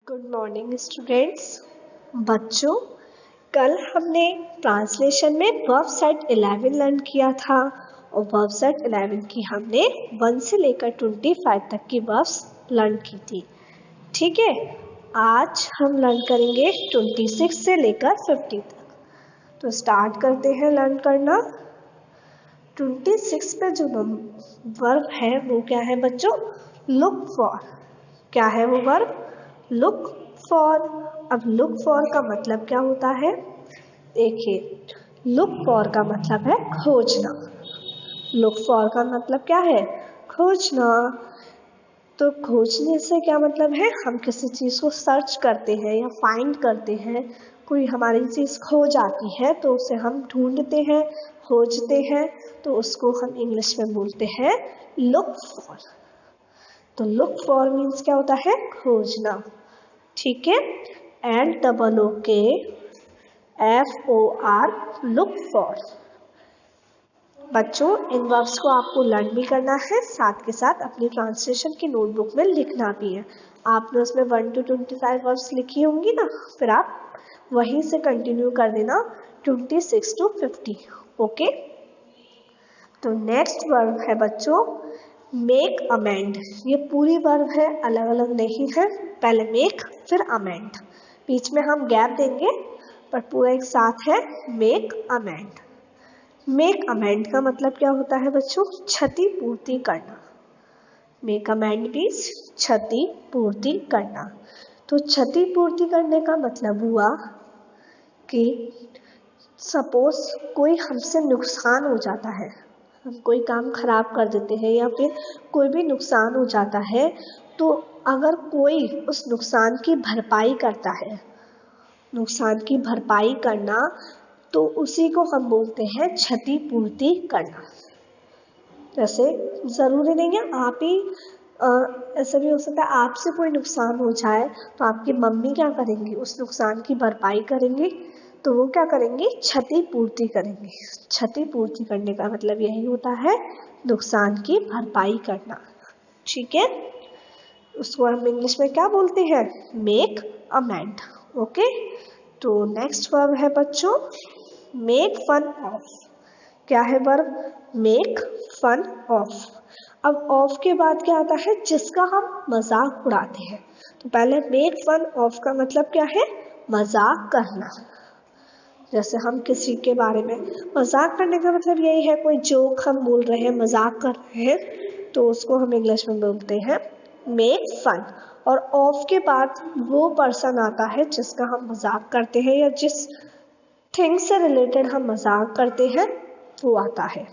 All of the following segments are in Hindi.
Good morning students. बच्चों, कल हमने ट्रांसलेशन में वर्ब सेट 11 लर्न किया था और वर्ब सेट 11 की हमने 1 से लेकर 25 तक की वर्ब्स लर्न की थी। ठीक है, आज हम लर्न करेंगे 26 से लेकर 50 तक। तो स्टार्ट करते हैं लर्न करना। 26 पे जो वर्ब है वो क्या है बच्चों? Look for. क्या है वो वर्ब? Look for. अब लुक फॉर का मतलब क्या होता है? देखिए, लुक फॉर का मतलब है खोजना। लुक फॉर का मतलब क्या है? खोजना। तो खोजने से क्या मतलब है? हम किसी चीज़ को सर्च करते हैं या फाइंड करते हैं। कोई हमारी चीज़ खो जाती है तो उसे हम ढूंढते हैं, खोजते हैं, तो उसको हम इंग्लिश में बोलते हैं लुक फॉर। तो लुक फॉर मीन्स क्या होता है? खोजना। ठीक है, LOOKFOR, लुक फॉर। बच्चों, इन वर्ब्स को आपको लर्न भी करना है, साथ के साथ अपनी ट्रांसलेशन की नोटबुक में लिखना भी है। आपने उसमें 1 to 25 वर्ब्स लिखी होंगी ना, फिर आप वहीं से कंटिन्यू कर देना 26 to 50। ओके, तो नेक्स्ट वर्ब है बच्चों मेक अमेंड। ये पूरी वर्ब है, अलग अलग नहीं है। पहले मेक फिर अमेंड, बीच में हम गैप देंगे पर पूरा एक साथ है मेक अमेंड। मेक अमेंड का मतलब क्या होता है बच्चों? क्षति पूर्ति करना। मेक अमेंड मीन्स क्षति पूर्ति करना। तो क्षति पूर्ति करने का मतलब हुआ कि सपोज कोई हमसे नुकसान हो जाता है, हम कोई काम खराब कर देते हैं या फिर कोई भी नुकसान हो जाता है, तो अगर कोई उस नुकसान की भरपाई करता है, नुकसान की भरपाई करना, तो उसी को हम बोलते हैं क्षति पूर्ति करना। जैसे ज़रूरी नहीं है आप ही, ऐसा भी हो सकता है आपसे कोई नुकसान हो जाए तो आपकी मम्मी क्या करेंगी? उस नुकसान की भरपाई करेंगी। तो वो क्या करेंगी? क्षति पूर्ति करेंगी। क्षति पूर्ति करने का मतलब यही होता है नुकसान की भरपाई करना। ठीक है, उसको हम इंग्लिश में क्या बोलते हैं? Make amend. ओके, तो नेक्स्ट वर्ब है बच्चों मेक फन ऑफ। क्या है वर्ब? Make fun of. अब ऑफ के बाद क्या आता है? जिसका हम मजाक उड़ाते हैं। तो पहले मेक फन ऑफ का मतलब क्या है? मजाक करना। जैसे हम किसी के बारे में मजाक करने का मतलब यही है, कोई जोक हम बोल रहे हैं, मजाक कर रहे हैं, तो उसको हम इंग्लिश में बोलते हैं मेक फन। और ऑफ के बाद वो पर्सन आता है जिसका हम मजाक करते हैं या जिस थिंग से रिलेटेड हम मजाक करते हैं वो आता है।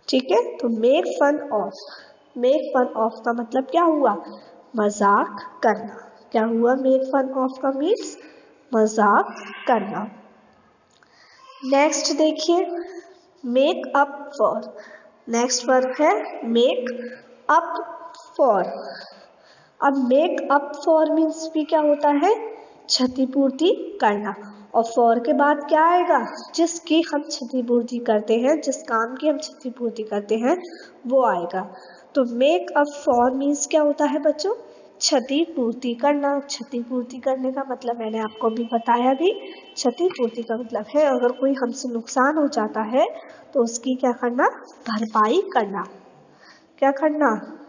ठीक है, तो make fun of. Make fun of का मतलब क्या हुआ? मजाक करना। क्या हुआ मेक फन ऑफ का मीन्स? मजाक करना। नेक्स्ट देखिए make up for. Next verb है मेक अप फॉर। अब मेक अप फॉर मीन्स भी क्या होता है? क्षतिपूर्ति करना। और फॉर के बाद क्या आएगा? जिसकी हम क्षतिपूर्ति करते हैं, जिस काम की हम क्षतिपूर्ति करते हैं वो आएगा। तो मेक अप फॉर मीन्स क्या होता है बच्चों? क्षतिपूर्ति करना। क्षतिपूर्ति करने का मतलब मैंने आपको भी बताया भी। क्षतिपूर्ति का मतलब है अगर कोई हमसे नुकसान हो जाता है तो उसकी क्या करना? भरपाई करना। क्या करना?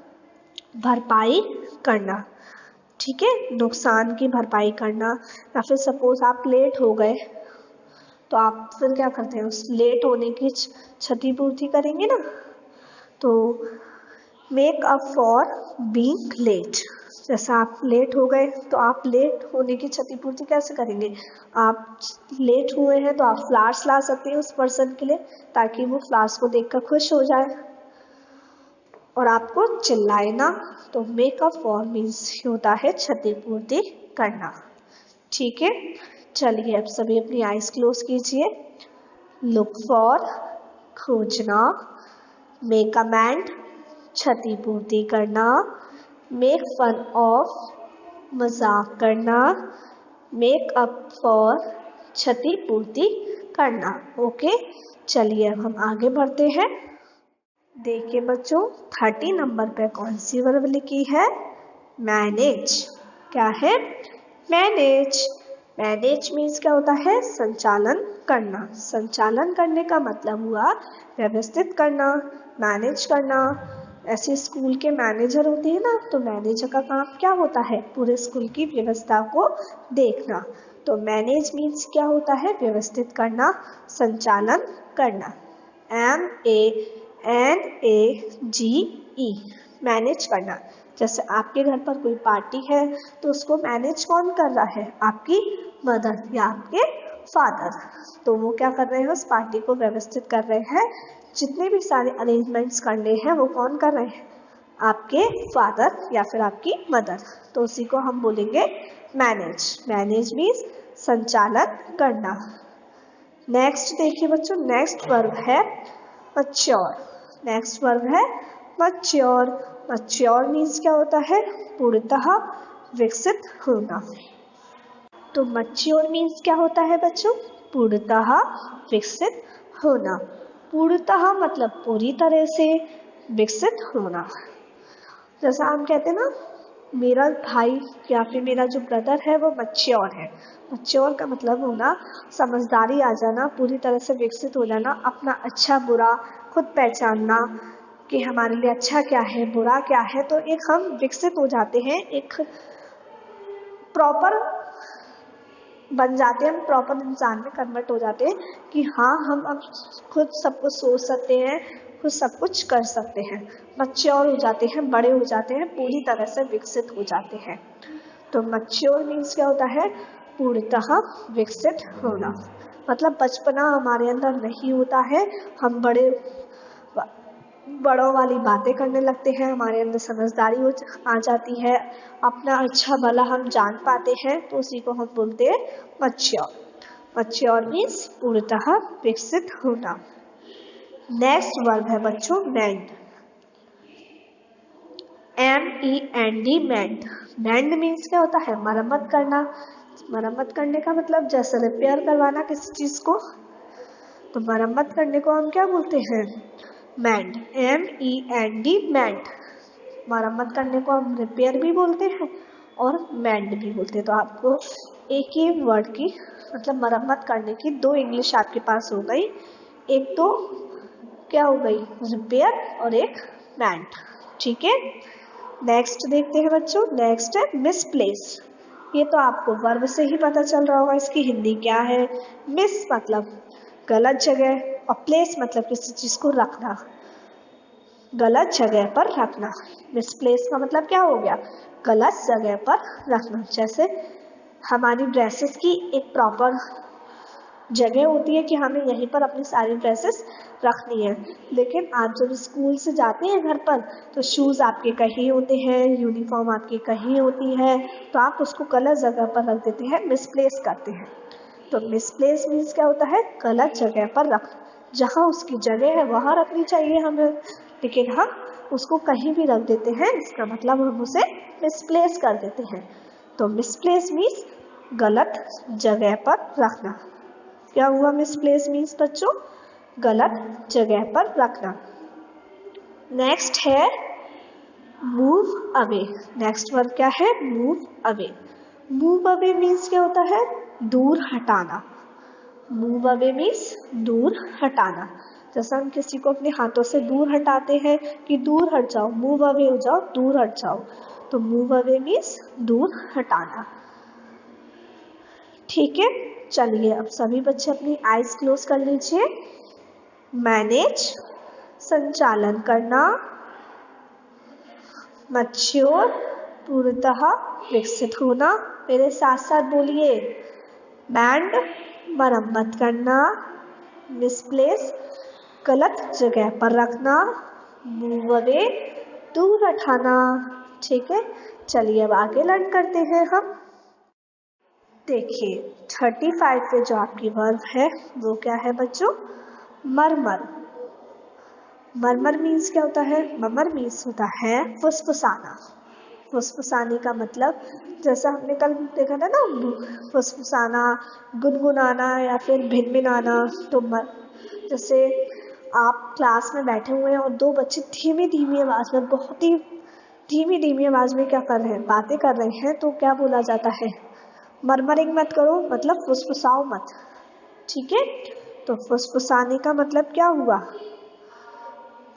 भरपाई करना। ठीक है, नुकसान की भरपाई करना। या फिर सपोज आप लेट हो गए तो आप फिर क्या करते हैं? उस लेट होने की क्षतिपूर्ति करेंगे ना। तो make up for being late. जैसा आप लेट हो गए तो आप लेट होने की क्षतिपूर्ति कैसे करेंगे? आप लेट हुए हैं तो आप फ्लावर्स ला सकते हैं उस पर्सन के लिए, ताकि वो फ्लावर्स को देखकर खुश हो जाए और आपको चिल्लाए ना। तो मेक अप फॉर मीन्स होता है क्षतिपूर्ति करना। ठीक है, चलिए अब सभी अपनी आइज क्लोज कीजिए। लुक फॉर खोजना, मेक अमेंड क्षतिपूर्ति करना, मेक फन ऑफ मजाक करना, मेक अप फॉर क्षतिपूर्ति करना। ओके, चलिए अब हम आगे बढ़ते हैं। देखिए बच्चों 30 नंबर पे कौन सी वर्ब लिखी है? मैनेज। क्या है? मैनेज, मैनेज मीन्स क्या होता है, संचालन करना। संचालन करने का मतलब हुआ व्यवस्थित करना, मैनेज करना। ऐसे स्कूल के मैनेजर होते हैं ना, तो मैनेजर का काम क्या होता है, पूरे स्कूल की व्यवस्था को देखना। तो मैनेज मीन्स क्या होता है, व्यवस्थित करना, संचालन करना। MANAGE, मैनेज करना। जैसे आपके घर पर कोई पार्टी है तो उसको मैनेज कौन कर रहा है, आपकी मदर या आपके फादर। तो वो क्या कर रहे हैं, उस पार्टी को व्यवस्थित कर रहे हैं, जितने भी सारे अरेंजमेंट्स करने हैं वो कौन कर रहे हैं, आपके फादर या फिर आपकी मदर। तो उसी को हम बोलेंगे मैनेज। मैनेज मीन्स संचालन करना। नेक्स्ट देखिए बच्चों, नेक्स्ट वर्ब है मैच्योर। नेक्स्ट वर्ब है मैच्योर। मैच्योर मीन्स क्या होता है, पूर्णतः विकसित होना। तो मैच्योर मीन्स क्या होता है बच्चों, पूर्णतः विकसित होना। पूर्णतः मतलब पूरी तरह से, विकसित होना। जैसा हम कहते हैं ना, मेरा भाई या फिर मेरा जो ब्रदर है वो मैच्योर है। मैच्योर का मतलब होना समझदारी आ जाना, पूरी तरह से विकसित हो जाना, अपना अच्छा बुरा खुद पहचानना कि हमारे लिए अच्छा क्या है बुरा क्या है। तो एक हम विकसित हो जाते हैं, एक प्रॉपर बन जाते हैं, हम प्रॉपर इंसान में कन्वर्ट हो जाते हैं कि हाँ हम अब खुद सब कुछ सोच सकते हैं, खुद सब कुछ कर सकते हैं। मैच्योर हो जाते हैं, बड़े हो जाते हैं, पूरी तरह से विकसित हो जाते हैं। तो मैच्योर मीन्स क्या होता है, पूर्णतः विकसित होना। मतलब बचपना हमारे अंदर नहीं होता है, हम बड़ों वाली बातें करने लगते हैं, हमारे अंदर समझदारी आ जाती है, अपना अच्छा भला हम जान पाते हैं, तो उसी को हम बोलते हैं मैच्योर। मैच्योर मीन्स पूर्णतः विकसित होना। नेक्स्ट वर्ब है बच्चों मेंड। MEND, मेंड। मेंड मीन्स क्या होता है, मरम्मत करना। मरम्मत करने का मतलब जैसे रिपेयर करवाना किसी चीज को, तो मरम्मत करने को हम क्या बोलते हैं, मेंड। MEND, मेंड। मरम्मत करने को हम रिपेयर भी बोलते हैं और मेंड भी बोलते हैं। तो आपको एक ही वर्ड की मतलब मरम्मत करने की दो इंग्लिश आपके पास हो गई, एक तो क्या हो गई, रिपेयर, और एक मेंड। ठीक है। नेक्स्ट देखते हैं बच्चों, नेक्स्ट है मिसप्लेस। ये तो आपको वर्ब से ही पता चल रहा होगा इसकी हिंदी क्या है। मिस मतलब गलत जगह, और प्लेस मतलब किसी चीज को रखना, गलत जगह पर रखना। मिसप्लेस का मतलब क्या हो गया, गलत जगह पर रखना। जैसे हमारी ड्रेसेस की एक प्रॉपर जगह होती है कि हमें यहीं पर अपनी सारी ड्रेसेस रखनी है, लेकिन आप जब स्कूल से जाते हैं घर पर तो शूज़ आपके कहीं होते हैं, यूनिफॉर्म आपकी कहीं होती है, तो आप उसको गलत जगह पर रख देते हैं, मिसप्लेस करते हैं। तो मिसप्लेस मीन्स क्या होता है, गलत जगह पर रख, जहाँ उसकी जगह है वहाँ रखनी चाहिए हमें, लेकिन हम उसको कहीं भी रख देते हैं, इसका मतलब हम उसे मिसप्लेस कर देते हैं। तो मिसप्लेस मीन्स गलत जगह पर रखना। क्या हुआ मिसप्लेस मीन्स बच्चों, गलत जगह पर रखना। नेक्स्ट है मूव अवे। नेक्स्ट वर्ड क्या है, move away. Move away means क्या होता है, दूर हटाना। मूव अवे मीन्स दूर हटाना। जैसे हम किसी को अपने हाथों से दूर हटाते हैं कि दूर हट जाओ, मूव अवे हो जाओ, दूर हट जाओ। तो मूव अवे मीन्स दूर हटाना। ठीक है, चलिए अब सभी बच्चे अपनी आईज क्लोज कर लीजिए। मैनेज संचालन करना, मैच्योर पूर्णतः विकसित होना, मेरे साथ साथ बोलिए, बैंड मरम्मत करना, मिसप्लेस गलत जगह पर रखना, मूव अवे दूर हटाना। ठीक है, चलिए अब आगे लर्न करते हैं हम। देखिए 35 पे जो आपकी वर्ब है वो क्या है बच्चों, मरमर। मरमर मीन्स क्या होता है, मरमर मीन्स होता है फुसफुसाना। फुसफुसाने का मतलब जैसा हमने कल देखा था ना, फुसफुसाना, गुनगुनाना या फिर भिनभिनाना। तो जैसे आप क्लास में बैठे हुए हैं और दो बच्चे धीमी धीमी आवाज़ में, बहुत ही धीमी धीमी आवाज़ में क्या कर रहे हैं, बातें कर रहे हैं, तो क्या बोला जाता है, मरमरिंग मत करो मतलब फुसफुसाओ मत, ठीक है। तो फुसफुसाने का मतलब क्या हुआ?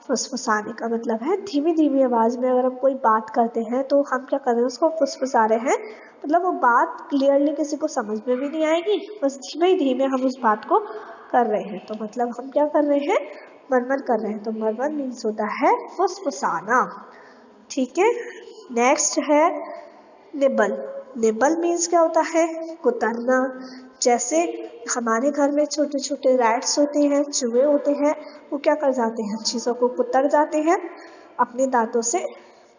फुसफुसाने का मतलब है धीमी धीमी आवाज में अगर हम कोई बात करते हैं तो हम क्या कर रहे हैं, उसको फुसफुसा रहे हैं, मतलब वो बात क्लियरली किसी को समझ में भी नहीं आएगी, बस धीमे धीमे हम उस बात को कर रहे हैं, तो मतलब हम क्या कर रहे हैं, मरमर कर रहे हैं। तो मरमर मीन्स होता है फुसफुसाना, ठीक है। नेक्स्ट है निबल। निबल मीन्स क्या होता है? कुतरना। जैसे हमारे घर में छोटे छोटे रैट्स होते हैं, चूहे होते हैं, वो क्या कर जाते हैं, चीज़ों को कुतर जाते हैं, अपने दांतों से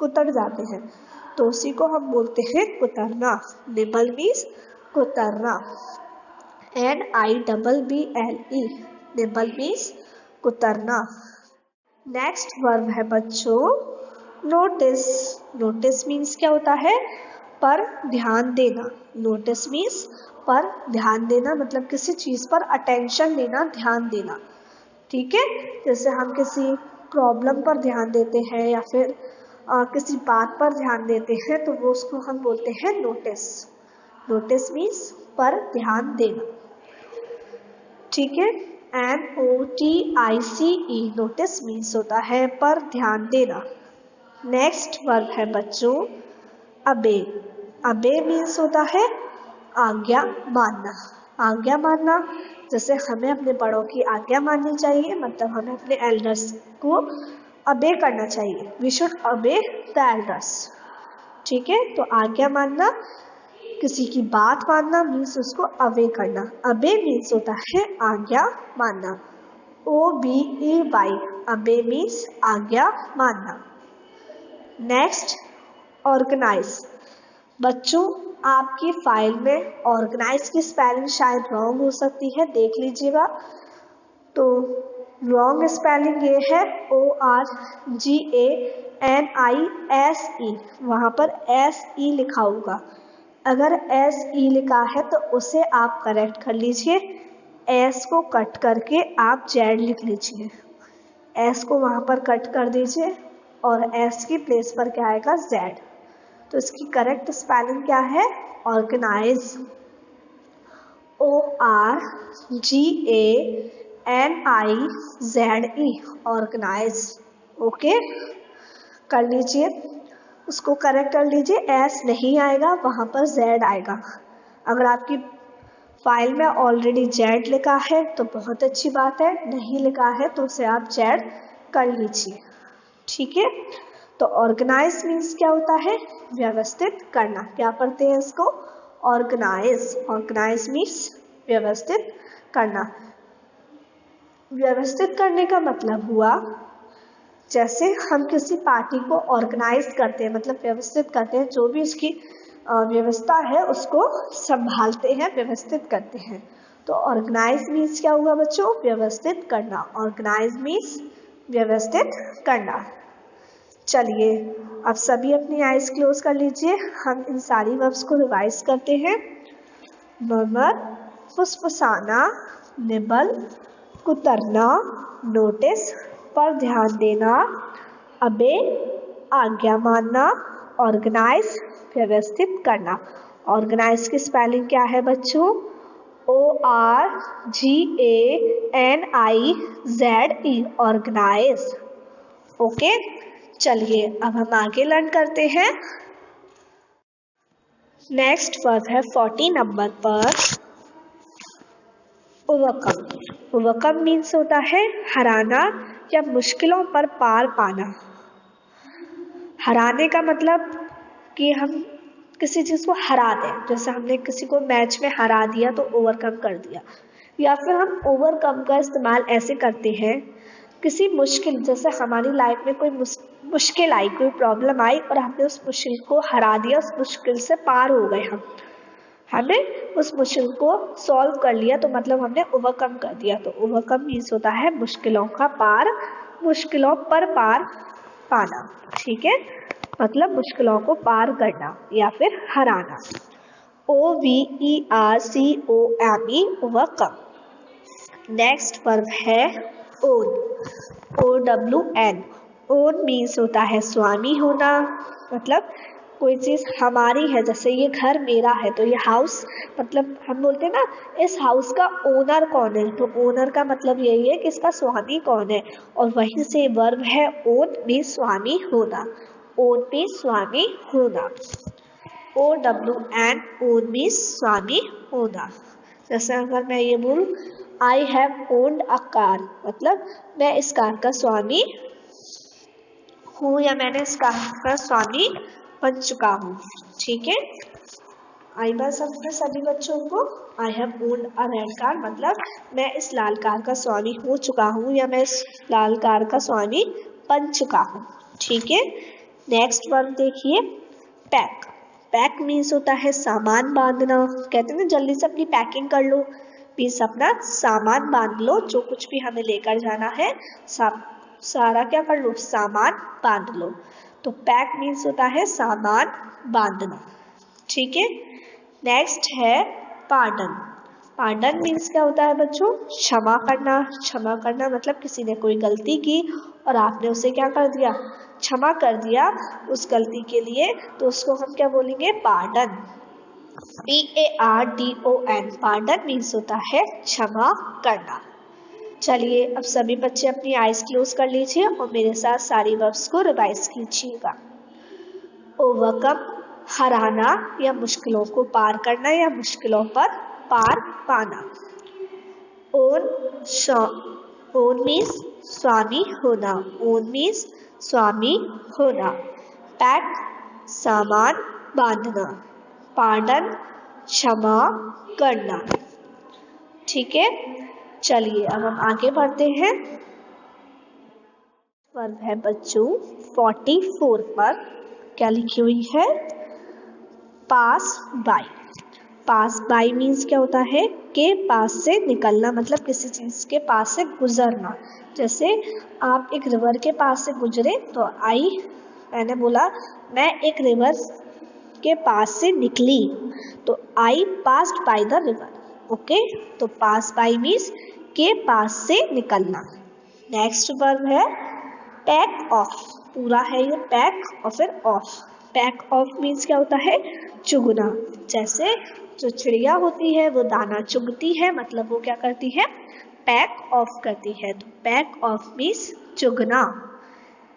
कुतर जाते हैं, तो उसी को हम बोलते हैं कुतरना। निबल मीन्स कुतरना। NIBBLE, निबल मीन्स कुतरना। नेक्स्ट वर्ब है बच्चों नोटिस। नोटिस मीन्स क्या होता है? पर ध्यान देना। नोटिस मीन्स पर ध्यान देना, मतलब किसी चीज़ पर अटेंशन देना, ध्यान देना, ठीक है। जैसे हम किसी प्रॉब्लम पर ध्यान देते हैं या फिर किसी बात पर ध्यान देते हैं तो वो उसको हम बोलते हैं नोटिस। नोटिस मीन्स पर ध्यान देना, ठीक है। NOTICE, नोटिस मीन्स होता है पर ध्यान देना। नेक्स्ट वर्ब है बच्चों अबे। अबे मीन्स होता है आज्ञा मानना। आज्ञा मानना, जैसे हमें अपने बड़ों की आज्ञा माननी चाहिए, मतलब हमें अपने एल्डर्स को अबे करना चाहिए। वी शुड अबे द एल्डर्स, ठीक है। तो आज्ञा मानना, किसी की बात मानना मीन्स उसको अबे करना। अबे मीन्स होता है आज्ञा मानना। OBEY, अबे मीन्स आज्ञा मानना। Next organise. बच्चों आपकी फाइल में ऑर्गेनाइज की स्पेलिंग शायद रॉन्ग हो सकती है, देख लीजिएगा। तो रॉन्ग स्पेलिंग ये है ORGANISE, वहाँ पर SE लिखा होगा। अगर SE लिखा है तो उसे आप करेक्ट कर लीजिए, S को कट करके आप Z लिख लीजिए। S को वहाँ पर कट कर दीजिए और S की प्लेस पर क्या आएगा, Z। तो इसकी करेक्ट स्पेलिंग क्या है? Organise, ORGANIZE, organise. ओके, कर लीजिए, उसको करेक्ट कर लीजिए। S नहीं आएगा, वहाँ पर Z आएगा। अगर आपकी फाइल में ऑलरेडी Z लिखा है तो बहुत अच्छी बात है, नहीं लिखा है तो उसे आप Z कर लीजिए, ठीक है। तो ऑर्गेनाइज मीन्स क्या होता है? व्यवस्थित करना। क्या पढ़ते हैं इसको? ऑर्गेनाइज। ऑर्गेनाइज मीन्स व्यवस्थित करना। व्यवस्थित करने का मतलब हुआ, जैसे हम किसी पार्टी को ऑर्गेनाइज करते हैं, मतलब व्यवस्थित करते हैं, जो भी उसकी व्यवस्था है उसको संभालते हैं, व्यवस्थित करते हैं। तो ऑर्गेनाइज मीन्स क्या हुआ बच्चों? व्यवस्थित करना। ऑर्गेनाइज मीन्स व्यवस्थित करना। चलिए अब सभी अपनी आइज क्लोज कर लीजिए, हम इन सारी वर्ब्स को रिवाइज करते हैं। मरमर, फुसफुसाना, निबल, कुतरना, नोटिस, पर ध्यान देना, अबे, आज्ञा मानना, ऑर्गेनाइज, व्यवस्थित करना। ऑर्गेनाइज की स्पेलिंग क्या है बच्चों? ORGANIZE, organise. ओके, चलिए अब हम आगे लर्न करते हैं। नेक्स्ट वर्ब है 40 नंबर पर ओवरकम। ओवरकम मीन्स होता है हराना या मुश्किलों पर पार पाना। हराने का मतलब कि हम किसी चीज़ को हरा दें, जैसे हमने किसी को मैच में हरा दिया तो ओवरकम कर दिया। या फिर हम ओवरकम का इस्तेमाल ऐसे करते हैं, किसी मुश्किल, जैसे हमारी लाइफ में कोई मुश्किल आई, कोई प्रॉब्लम आई और हमने उस मुश्किल को हरा दिया, उस मुश्किल से पार हो गए, हमने उस मुश्किल को सॉल्व कर लिया, तो मतलब हमने ओवरकम कर दिया। तो ओवरकम मीन्स होता है मुश्किलों का पार, मुश्किलों पर पार पाना, ठीक है, मतलब मुश्किलों को पार करना या फिर हराना। OVERCOME, overcome. नेक्स्ट वर्ब है ओन। OWN, ओन मीन्स होता है स्वामी होना, मतलब कोई चीज़ हमारी है, जैसे ये घर मेरा है तो ये हाउस, मतलब हम बोलते हैं ना इस हाउस का ओनर कौन है, तो ओनर का मतलब यही है कि इसका स्वामी कौन है। और वहीं से वर्ब है ओन भी स्वामी होना, ओन भी स्वामी होना, OWN ओन भी स्वामी होना। जैसे अगर मैं ये बोलूँ I have owned a car, मतलब मैं इस कार का स्वामी हूँ या मैंने इस कार का स्वामी बन चुका हूँ। ठीक है, आई बार समझ में सभी बच्चों को। I have owned a red car मतलब मैं इस लाल कार का स्वामी हो चुका हूँ या मैं इस लाल कार का स्वामी बन चुका हूँ। ठीक है, नेक्स्ट वर्ब देखिए पैक। पैक मीन्स होता है सामान बांधना। कहते हैं ना जल्दी से अपनी पैकिंग कर लो, मीन्स अपना सामान बांध लो, जो कुछ भी हमें लेकर जाना है सारा क्या कर लो, सामान बांध लो। तो पैक मीन्स होता है सामान बांधना। ठीक है, नेक्स्ट है पार्डन। पार्डन मीन्स क्या होता है बच्चों, क्षमा करना। क्षमा करना मतलब किसी ने कोई गलती की और आपने उसे क्या कर दिया, क्षमा कर दिया उस गलती के लिए, तो उसको हम क्या बोलेंगे, पार्डन। PARDON, पार्डन मीन्स होता है क्षमा करना। चलिए अब सभी बच्चे अपनी आइज क्लोज कर लीजिए और मेरे साथ सारी वर्ब्स को रिवाइज कीजिएगा। ओवरकम हराना या मुश्किलों को पार करना या मुश्किलों पर पार पाना। ओन मीन्स स्वामी होना, ओन मीन्स स्वामी होना। पैक सामान बांधना, पार्डन क्षमा करना। ठीक है, चलिए अब हम आगे बढ़ते हैं। वर्ब है बच्चों 44 पर, क्या लिखी हुई है, पास बाय। पास बाय मीन्स क्या होता है, के पास से निकलना, मतलब किसी चीज़ के पास से गुजरना। जैसे आप एक रिवर के पास से गुजरे तो मैंने बोला मैं एक रिवर के पास से निकली, तो I passed by the river. Okay, तो पास बाय मीन्स के पास से निकलना। नेक्स्ट वर्ब है पैक ऑफ, पूरा है ये पैक और फिर ऑफ। पैक ऑफ मीन्स क्या होता है, चुगना। जैसे जो चिड़िया होती है वो दाना चुगती है, मतलब वो क्या करती है, पैक ऑफ करती है। तो पैक ऑफ मीन्स चुगना।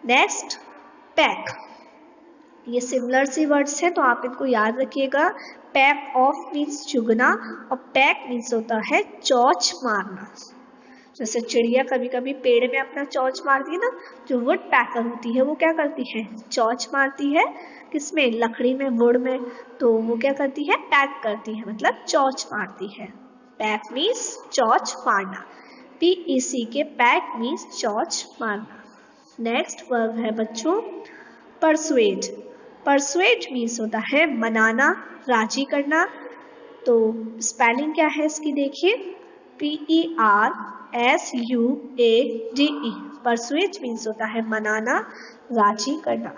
नेक्स्ट पैक, ये सिमिलर सी वर्ड्स हैं तो आप इनको याद रखिएगा। पैक ऑफ मीन्स चुगना और पैक मीन्स होता है चोंच मारना। जैसे चिड़िया कभी कभी पेड़ में अपना चोंच मारती है ना, जो वुड पैकर होती है वो क्या करती है, चोंच मारती है किसमें, लकड़ी में, वुड में, तो वो क्या करती है, पैक करती है, मतलब चोंच मारती है। पैक मीन्स चोंच मारना, PECK, पैक मीन्स चोंच मारना। नेक्स्ट वर्ब है बच्चों परसुएड। परसुएड मीन्स होता है मनाना, राजी करना। तो स्पेलिंग क्या है इसकी देखिए, PERSUADE। परसुएड मीन्स होता है मनाना, राजी करना,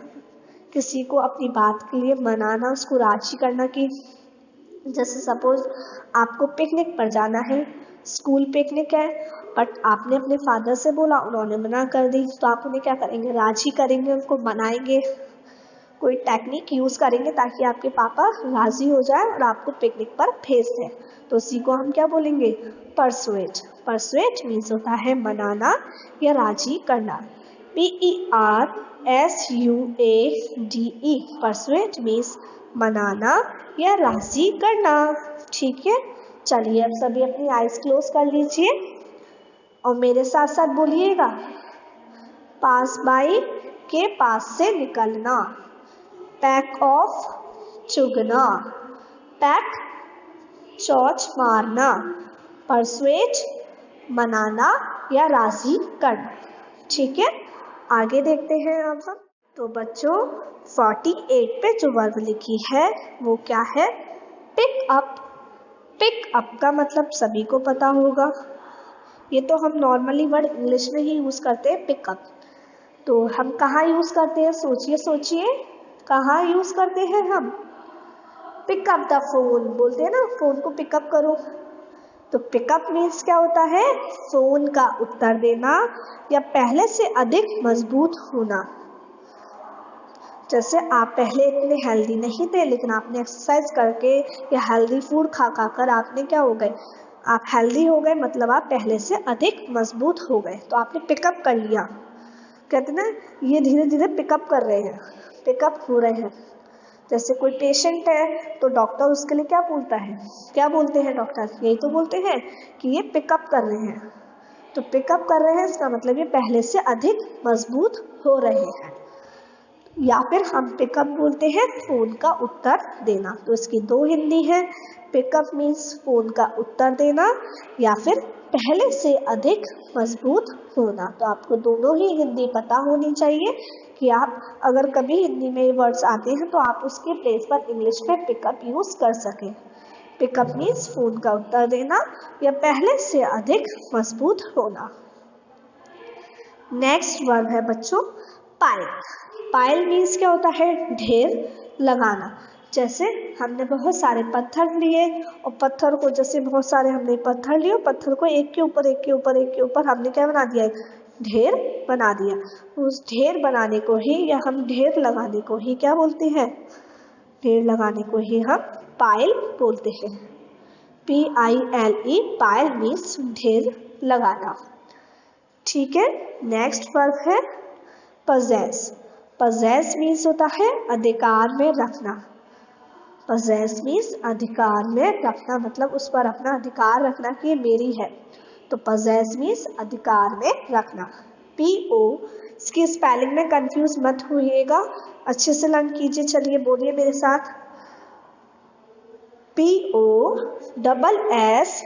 किसी को अपनी बात के लिए मनाना, उसको राजी करना। कि जैसे सपोज आपको पिकनिक पर जाना है, स्कूल पिकनिक है, बट आपने अपने फादर से बोला, उन्होंने मना कर दी, तो आप उन्हें क्या करेंगे, राजी करेंगे, उनको मनाएंगे, कोई टेक्निक यूज़ करेंगे ताकि आपके पापा राजी हो जाए और आपको पिकनिक पर भेज दें। तो उसी को हम क्या बोलेंगे, परसुएट। परसुएट मीन्स होता है मनाना या राजी करना, PERSUADE। परसुएट मीन्स मनाना या राजी करना। ठीक है, चलिए अब सभी अपनी आइज क्लोज कर लीजिए और मेरे साथ साथ बोलिएगा, पास बाय के पास से निकलना, पैक ऑफ चुगना, पैक चोंच मारना, परसुएट मनाना या राजी करना। ठीक है, आगे देखते हैं अब हम। तो बच्चों 48 पे जो वर्ब लिखी है वो क्या है, पिक अप। पिक अप का मतलब सभी को पता होगा, ये तो हम नॉर्मली वर्ड इंग्लिश में ही यूज़ करते हैं पिकअप। तो हम कहाँ यूज़ करते हैं, सोचिए सोचिए, कहाँ यूज़ करते हैं हम, पिकअप द फोन, बोलते हैं ना फ़ोन को पिकअप करो। तो पिकअप मीन्स क्या होता है, फ़ोन का उत्तर देना या पहले से अधिक मजबूत होना। जैसे आप पहले इतने हेल्दी नहीं थे, लेकिन आपने एक्सरसाइज करके या हेल्दी फूड खा कर आपने क्या हो गए, आप हेल्दी हो गए, मतलब आप पहले से अधिक मजबूत हो गए। तो आपने पिकअप कर लिया, कहते ना ये धीरे धीरे पिकअप कर रहे हैं, पिकअप हो रहे हैं। जैसे कोई पेशेंट है तो डॉक्टर उसके लिए क्या बोलता है, क्या बोलते हैं डॉक्टर, यही तो बोलते हैं कि ये पिकअप कर रहे हैं। तो पिकअप कर रहे हैं इसका मतलब ये पहले से अधिक मजबूत हो रहे हैं। या फिर हम पिकअप बोलते हैं फोन का उत्तर देना। तो इसकी दो हिंदी है, पिकअप मीन्स फोन का उत्तर देना या फिर पहले से अधिक मजबूत होना। तो आपको दोनों ही हिंदी पता होनी चाहिए कि आप अगर कभी हिंदी में वर्ड्स आते हैं तो आप उसके प्लेस पर इंग्लिश में पिकअप यूज कर सकें। पिकअप मीन्स फोन का उत्तर देना या पहले से अधिक मजबूत होना। नेक्स्ट वर्ब है बच्चों पाइल। पाइल मीन्स क्या होता है, ढेर लगाना। जैसे हमने बहुत सारे पत्थर लिए और पत्थर को, जैसे बहुत सारे हमने पत्थर लिए, पत्थर को एक के ऊपर एक के ऊपर एक के ऊपर हमने क्या बना दिया, ढेर बना दिया। उस ढेर बनाने को ही या हम ढेर लगाने को ही क्या बोलते हैं, ढेर लगाने को ही हम पाइल बोलते हैं। PILE, पाइल मीन्स ढेर लगाना। ठीक है। नेक्स्ट वर्ब है पजेस। पजेस मीन्स होता है अधिकार में रखना। पजेस मीन्स अधिकार में रखना, मतलब उस पर अपना अधिकार रखना कि ये मेरी है। तो पजेस मीन्स अधिकार में रखना। PO, इसकी स्पेलिंग में कंफ्यूज मत होइएगा, अच्छे से लर्न कीजिए। चलिए बोलिए मेरे साथ, POSSESS।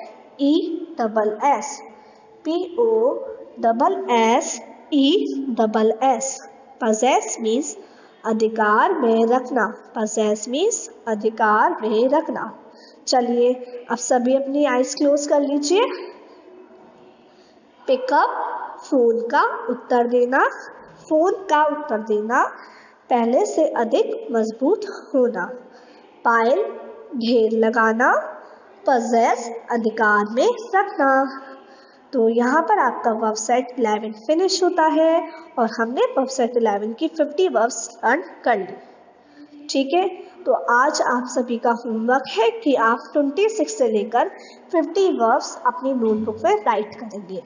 POSSESS। पजेस मीन्स अधिकार में रखना। पजेस मीन्स अधिकार में रखना। चलिए अब सभी अपनी आइज क्लोज कर लीजिए। पिकअप, फोन का उत्तर देना, फोन का उत्तर देना, पहले से अधिक मजबूत होना। पाइल, ढेर लगाना, पजेस, अधिकार में रखना। तो यहाँ पर आपका वर्ब सेट 11 फिनिश होता है और हमने वर्ब सेट 11 की 50 वर्ब्स लर्न कर ली। ठीक है। तो आज आप सभी का होमवर्क है कि आप 26 से लेकर 50 वर्ब्स अपनी नोटबुक में राइट करेंगे।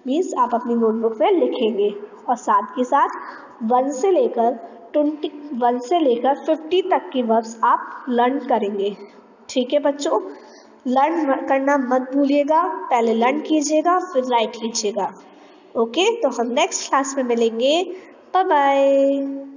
मीन्स आप अपनी नोटबुक में लिखेंगे और साथ के साथ 1 से लेकर 50 तक की वर्ब्स आप लर्न करेंगे। ठीक है बच्चों, लर्न करना मत भूलिएगा, पहले लर्न कीजिएगा फिर राइट कीजिएगा। ओके, तो हम नेक्स्ट क्लास में मिलेंगे। Bye bye.